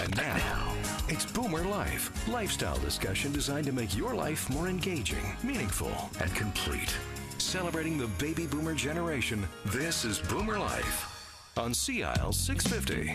And now, it's BoomerLife, lifestyle discussion designed to make your life more engaging, meaningful, and complete. Celebrating the baby boomer generation, this is BoomerLife on CIL 650.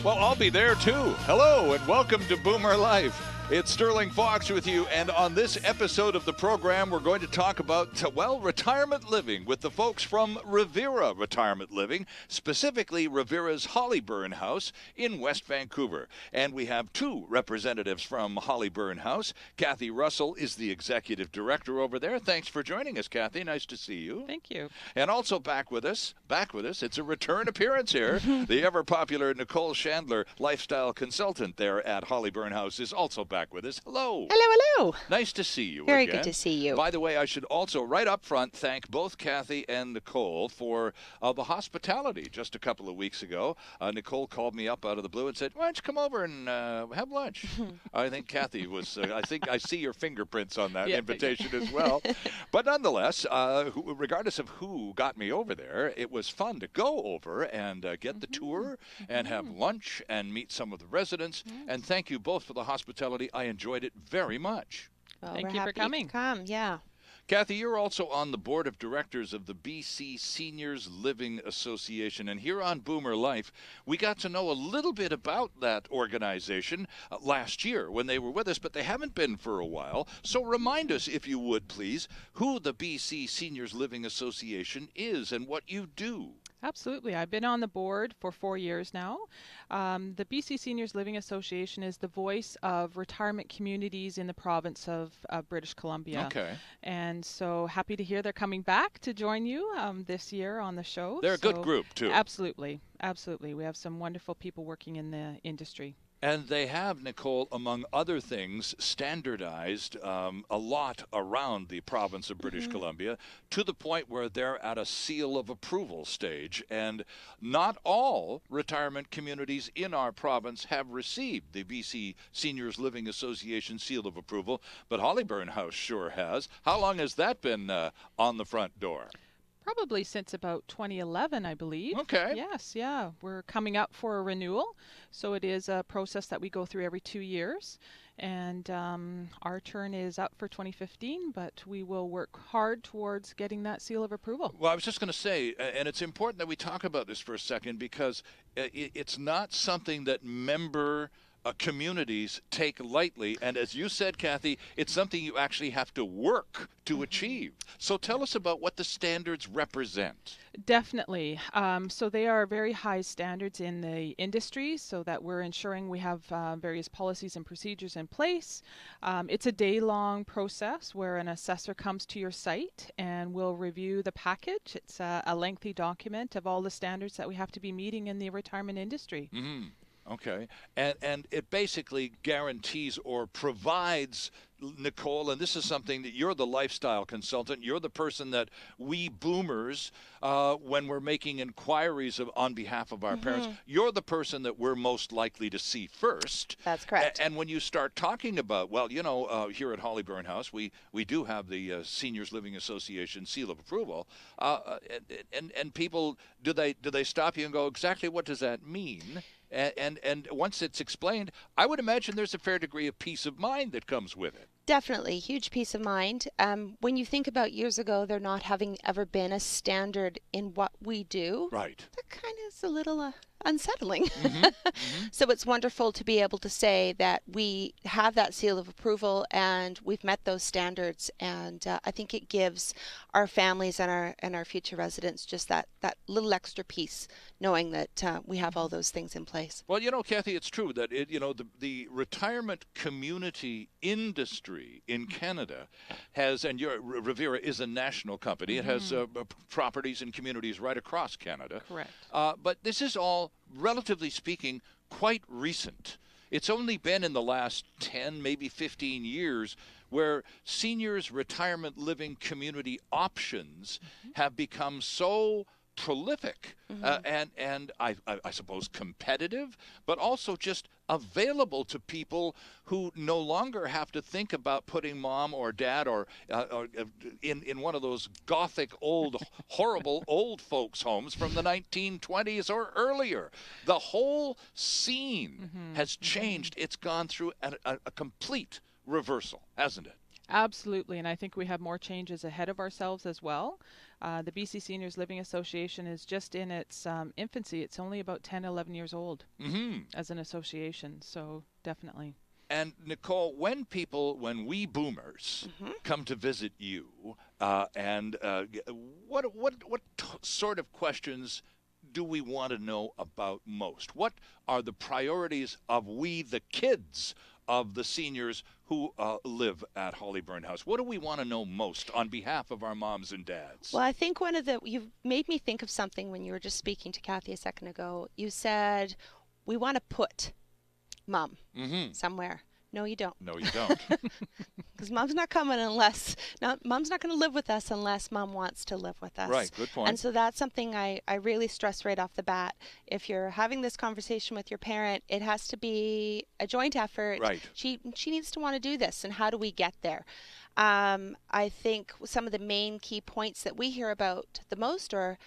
Well, I'll be there too. Hello and welcome to Boomer Life. It's Sterling Fox with you, and on this episode of the program, we're going to talk about, well, retirement living with the folks from Revera Retirement Living, specifically Revera's HollyburnHouse in West Vancouver. And we have two representatives from HollyburnHouse. Kathy Russell is the executive director over there. Thanks for joining us, Kathy. Nice to see you. Thank you. And also back with us, it's a return appearance here. The ever-popular Nicole Chandler, lifestyle consultant there at HollyburnHouse, is also back with us. Hello. Hello. Nice to see you Very again. good to see you. By the way, I should also right up front thank both Kathy and Nicole for the hospitality just a couple of weeks ago. Nicole called me up out of the blue and said, why don't you come over and have lunch? I think Kathy was, I think I see your fingerprints on that invitation as well. But nonetheless, regardless of who got me over there, it was fun to go over and get the tour and have lunch and meet some of the residents. And thank you both for the hospitality. I enjoyed it very much. Well, Thank we're you for happy coming. to come, yeah. Kathy, you're also on the board of directors of the BC Seniors Living Association. And here on Boomer Life, we got to know a little bit about that organization last year when they were with us, but they haven't been for a while. So remind us, if you would, please, who the BC Seniors Living Association is and what you do. Absolutely. I've been on the board for 4 years now. The BC Seniors Living Association is the voice of retirement communities in the province of British Columbia. Okay. And so happy to hear they're coming back to join you this year on the show. They're a good group, too. Absolutely. Absolutely. We have some wonderful people working in the industry. And they have, Nicole, among other things, standardized a lot around the province of British Columbia to the point where they're at a seal of approval stage. And not all retirement communities in our province have received the BC Seniors Living Association seal of approval, but HollyburnHouse sure has. How long has that been on the front door? Probably since about 2011, I believe. Okay. Yes, yeah. We're coming up for a renewal. So it is a process that we go through every 2 years. And our turn is up for 2015, but we will work hard towards getting that seal of approval. Well, I was just going to say, and it's important that we talk about this for a second because it's not something that member communities take lightly, and as you said, Kathy, it's something you actually have to work to achieve. So tell us about what the standards represent. Definitely. So they are very high standards in the industry so that we're ensuring we have various policies and procedures in place. It's a day-long process where an assessor comes to your site and will review the package. It's a lengthy document of all the standards that we have to be meeting in the retirement industry. Mm-hmm. Okay. And it basically guarantees or provides, Nicole, and this is something that you're the lifestyle consultant, you're the person that we boomers, when we're making inquiries on behalf of our parents, you're the person that we're most likely to see first. That's correct. And when you start talking about, well, you know, here at HollyburnHouse, we do have the Seniors Living Association seal of approval, and people, do they stop you and go, exactly what does that mean? And once it's explained, I would imagine there's a fair degree of peace of mind that comes with it. Definitely, huge peace of mind. When you think about years ago, there not having ever been a standard in what we do, right? That kind of is a little unsettling. So it's wonderful to be able to say that we have that seal of approval and we've met those standards, and I think it gives our families and our future residents just that little extra peace, knowing that we have all those things in place. Well, you know, Kathy, it's true that the retirement community industry in Canada has, and Revera is a national company. It has properties and communities right across Canada. Correct. But this is all, relatively speaking, quite recent. It's only been in the last 10, maybe 15 years where seniors' retirement living community options have become so prolific and I suppose competitive, but also just available to people who no longer have to think about putting mom or dad or in one of those gothic old horrible old folks homes from the 1920s or earlier. The whole scene has changed. It's gone through a complete reversal, hasn't it? Absolutely, and I think we have more changes ahead of ourselves as well. The BC Seniors Living Association is just in its infancy. It's only about 10, 11 years old as an association, so definitely. And Nicole, when we boomers come to visit you, what sort of questions do we want to know about most? What are the priorities of we, the kids of the seniors who live at Hollyburn House? What do we want to know most on behalf of our moms and dads? Well, I think you've made me think of something when you were just speaking to Kathy a second ago. You said, we want to put mom somewhere. No, you don't. No, you don't. Because mom's not coming mom's not going to live with us unless mom wants to live with us. Right, good point. And so that's something I really stress right off the bat. If you're having this conversation with your parent, it has to be a joint effort. Right. She needs to want to do this, and how do we get there? I think some of the main key points that we hear about the most are,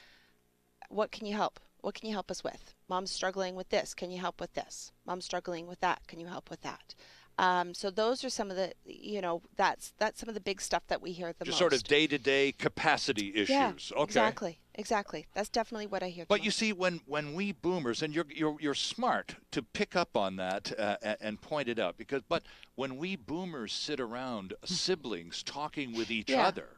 what can you help? What can you help us with? Mom's struggling with this. Can you help with this? Mom's struggling with that. Can you help with that? So those are some of the, that's some of the big stuff that we hear the most. Just sort of day-to-day capacity issues. Yeah, okay. Exactly. That's definitely what I hear. But you see, when we boomers, and you're smart to pick up on that and point it out, but when we boomers sit around siblings talking with each other,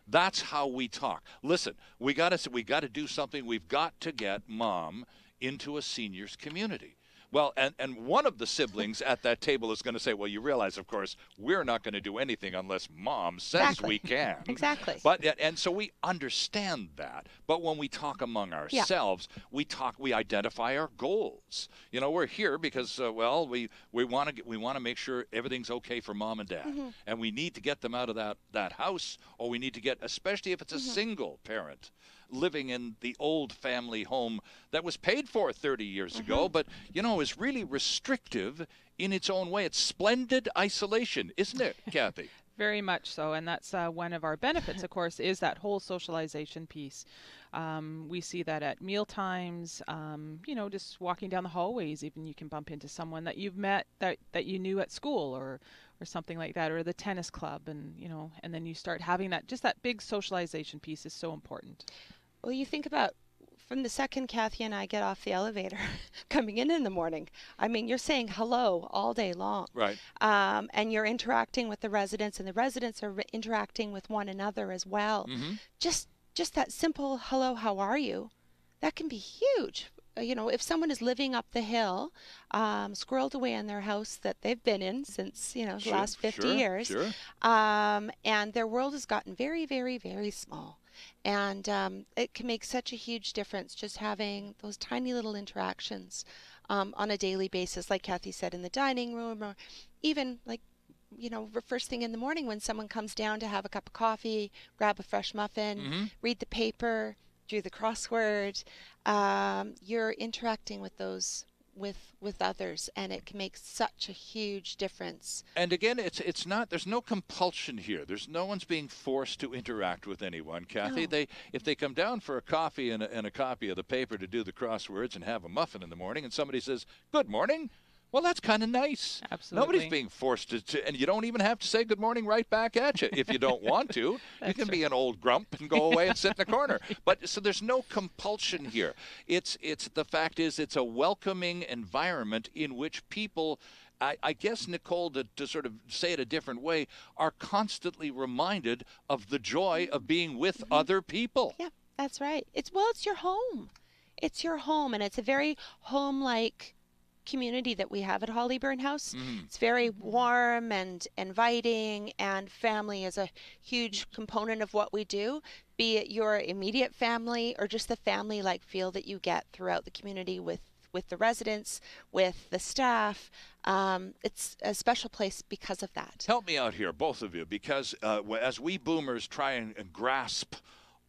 that's how we talk. Listen, we got to do something. We've got to get mom into a seniors community. Well, and one of the siblings at that table is going to say, well, you realize, of course, we're not going to do anything unless mom says we can. Exactly. And so we understand that. But when we talk among ourselves, we identify our goals. We're here because, we want to make sure everything's okay for mom and dad. And we need to get them out of that house, or we need to get, especially if it's a single parent living in the old family home that was paid for 30 years ago, but, is really restrictive in its own way. It's splendid isolation, isn't it, Kathy? Very much so, and that's one of our benefits, of course, is that whole socialization piece. We see that at meal times, just walking down the hallways, even you can bump into someone that you've met that you knew at school or something like that, or the tennis club, and and then you start having that big socialization piece is so important. Well, you think about from the second Kathy and I get off the elevator coming in the morning, I mean, you're saying hello all day long. Right. And you're interacting with the residents, and the residents are interacting with one another as well. Just that simple hello, how are you? That can be huge. If someone is living up the hill, squirreled away in their house that they've been in since, the last 50 years, and their world has gotten very, very, very small. And it can make such a huge difference just having those tiny little interactions on a daily basis, like Kathy said, in the dining room, or even like, first thing in the morning when someone comes down to have a cup of coffee, grab a fresh muffin, read the paper, do the crossword. You're interacting with those with others, and it can make such a huge difference. And again, it's not, there's no compulsion here. There's no one's being forced to interact with anyone, Kathy. No. If they come down for a coffee and a copy of the paper to do the crosswords and have a muffin in the morning, and somebody says, "Good morning," well, that's kind of nice. Absolutely. Nobody's being forced to, and you don't even have to say good morning right back at you if you don't want to. You can be an old grump and go away and sit in a corner. But so there's no compulsion here. It's the fact is it's a welcoming environment in which people, I guess, Nicole, to sort of say it a different way, are constantly reminded of the joy of being with other people. Yeah, that's right. It's your home. It's your home, and it's a very home-like community that we have at Hollyburn House. It's very warm and inviting, and family is a huge component of what we do, be it your immediate family or just the family-like feel that you get throughout the community with the residents, with the staff. It's a special place because of that. Help me out here, both of you, because as we boomers try and grasp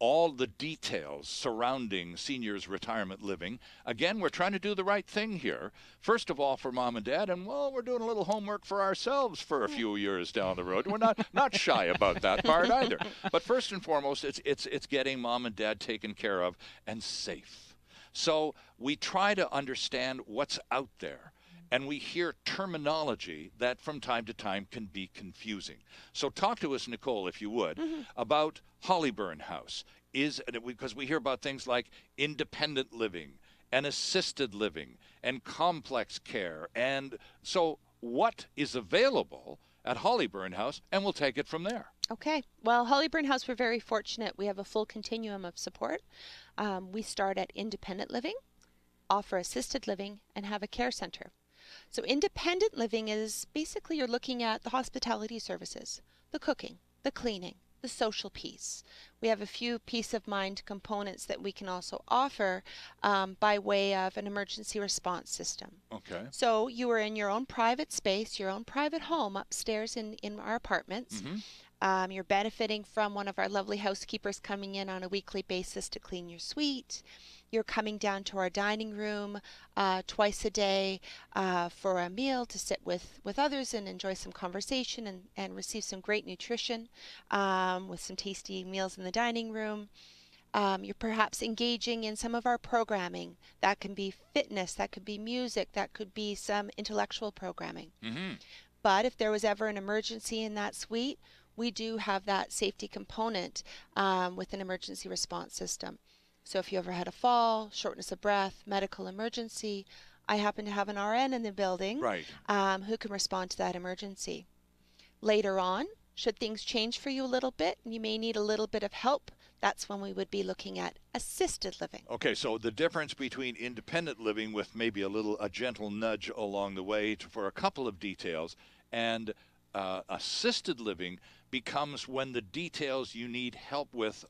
all the details surrounding seniors' retirement living. Again, we're trying to do the right thing here. First of all, for mom and dad, and well, we're doing a little homework for ourselves for a few years down the road. We're not shy about that part either. But first and foremost, it's getting mom and dad taken care of and safe. So we try to understand what's out there. And we hear terminology that from time to time can be confusing. So talk to us, Nicole, if you would, about HollyburnHouse. Because we hear about things like independent living and assisted living and complex care. And so what is available at HollyburnHouse, and we'll take it from there. Okay. Well, HollyburnHouse, we're very fortunate. We have a full continuum of support. We start at independent living, offer assisted living, and have a care center. So independent living is basically you're looking at the hospitality services, the cooking, the cleaning, the social piece. We have a few peace of mind components that we can also offer by way of an emergency response system. Okay. So you are in your own private space, your own private home upstairs in our apartments. You're benefiting from one of our lovely housekeepers coming in on a weekly basis to clean your suite. You're coming down to our dining room twice a day for a meal to sit with others and enjoy some conversation and receive some great nutrition with some tasty meals in the dining room. You're perhaps engaging in some of our programming. That can be fitness, that could be music, that could be some intellectual programming. But if there was ever an emergency in that suite, we do have that safety component with an emergency response system. So if you ever had a fall, shortness of breath, medical emergency, I happen to have an RN in the building who can respond to that emergency. Later on, should things change for you a little bit and you may need a little bit of help, that's when we would be looking at assisted living. Okay, so the difference between independent living with maybe a gentle nudge along the way for a couple of details and assisted living becomes when the details you need help with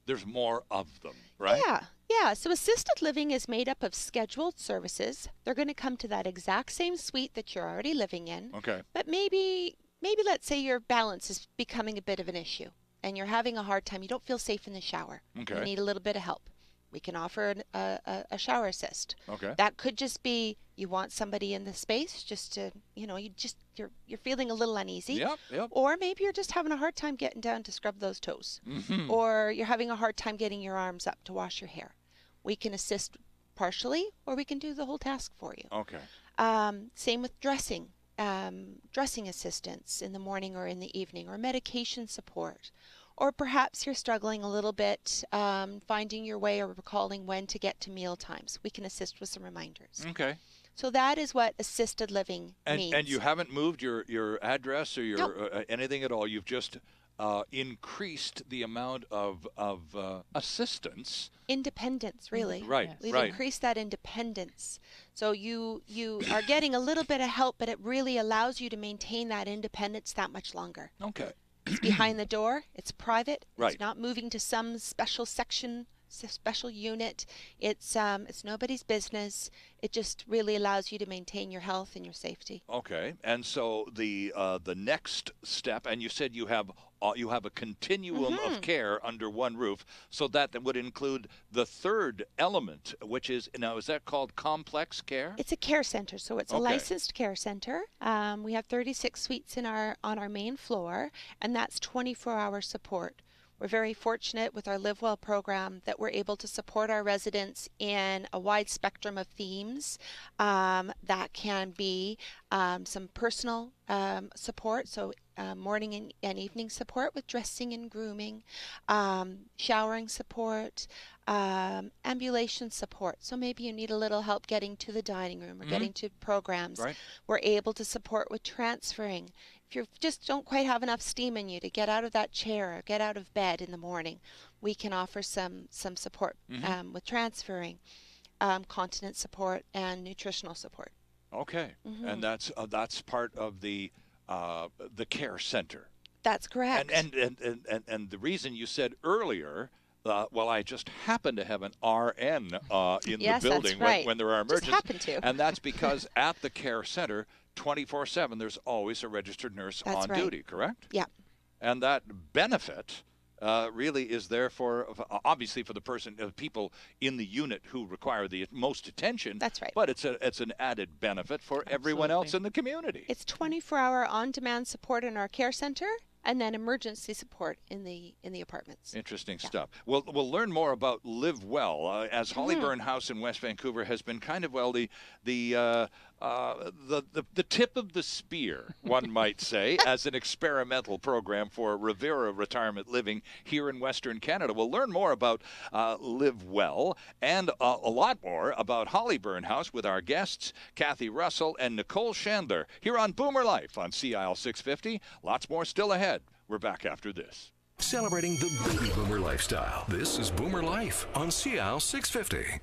there's more of them, right? Yeah. So assisted living is made up of scheduled services. They're going to come to that exact same suite that you're already living in. Okay. But maybe let's say your balance is becoming a bit of an issue and you're having a hard time. You don't feel safe in the shower. Okay. You need a little bit of help. We can offer a shower assist. Okay. That could just be you want somebody in the space just to, you're feeling a little uneasy. Yep. Or maybe you're just having a hard time getting down to scrub those toes. Or you're having a hard time getting your arms up to wash your hair. We can assist partially or we can do the whole task for you. Okay. Same with dressing. Dressing assistance in the morning or in the evening, or medication support. Or perhaps you're struggling a little bit finding your way or recalling when to get to meal times. We can assist with some reminders. Okay. So that is what assisted living means. And you haven't moved your address or your anything at all. You've just increased the amount of assistance. Independence, really. Right. We've increased that independence. So you are getting a little bit of help, but it really allows you to maintain that independence that much longer. Okay. It's behind the door. It's private. Right. It's not moving to some special section, special unit. It's nobody's business. It just really allows you to maintain your health and your safety. Okay. And so the next step, and you said you have a continuum of care under one roof, so that would include the third element, which is, now is that called complex care? It's a care center, so it's a licensed care center. We have 36 suites on our main floor, and that's 24-hour support. We're very fortunate with our Live Well program that we're able to support our residents in a wide spectrum of themes. That can be some personal support, so morning and evening support with dressing and grooming, showering support, ambulation support. So maybe you need a little help getting to the dining room or getting to programs. Right. We're able to support with transferring. If you just don't quite have enough steam in you to get out of that chair or get out of bed in the morning, we can offer some support with transferring, continence support, and nutritional support. Okay. And that's part of the care center. That's correct. And the reason you said earlier, well, I just happen to have an RN in the building when there are emergencies. Just happen to. And that's because at the care center, 24/7, there's always a registered nurse on duty, correct? Yeah. And that benefit really is there for, obviously for the people in the unit who require the most attention. That's right. But it's an added benefit for everyone else in the community. It's 24-hour on-demand support in our care center, and then emergency support in the apartments. Interesting stuff. We'll learn more about Live Well as Hollyburn House in West Vancouver has been kind of the tip of the spear, one might say, as an experimental program for Revera retirement living here in Western Canada. We'll learn more about Live Well and a lot more about Hollyburn House with our guests Kathy Russell and Nicole Chandler here on Boomer Life on CIL 650. Lots more still ahead. We're back after this. Celebrating the baby boomer lifestyle. This is Boomer Life on CIL 650.